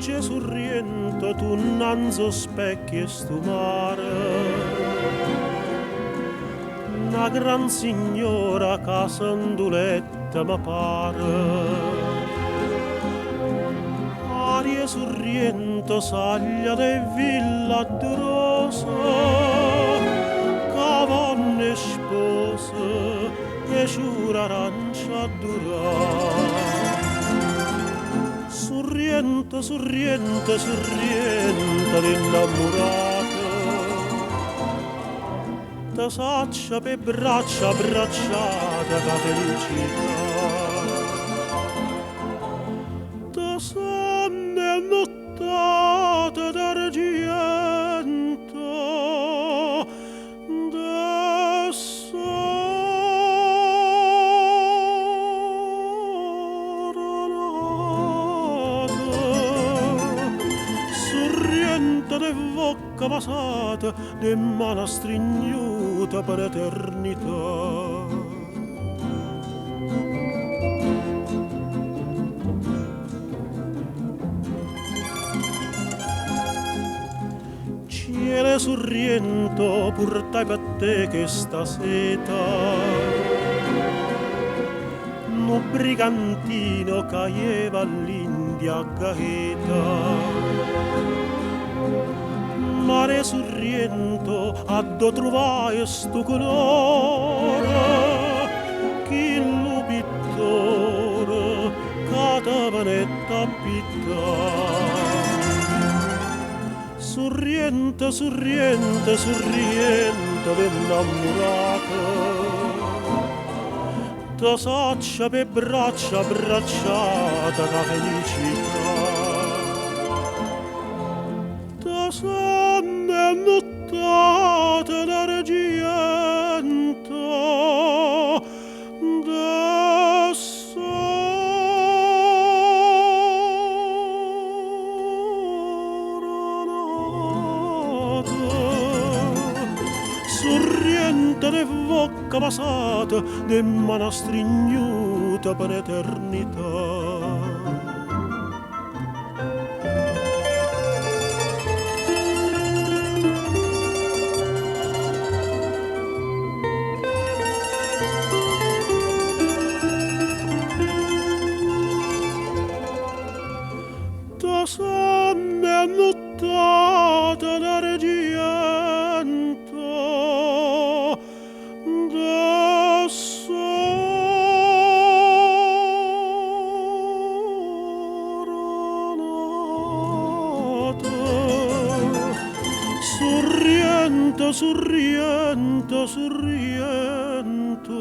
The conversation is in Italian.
Gesù riento tu nanzo specchi e stu mare, una gran signora casa onduletta ma pare. Arie surriento saglia de villa adorosa, cavonne spose e giura arancia durà. Surriento, surriento, surriento d'innamorata, da saccia per braccia abbracciata da felicità. Da sonne nottate d'argento, da sorriente de bocca basata, de mano stringnuta per eternità. Cielo surriento portai per te che sta seta, no brigantino caieva all'India gaeta. Mare surriento addo trovai stu colore, chi lo pittore catavanetta pittà. Surriente, surriente, surriente dell'innamorata, da saccia per braccia abbracciata da felicità. Da sonne nottate d'argento, da sorriente de bocca basata, de mano stringnuta per eternità. Da sonne nottate d'argento, da sorriento, sorriento, sorriento.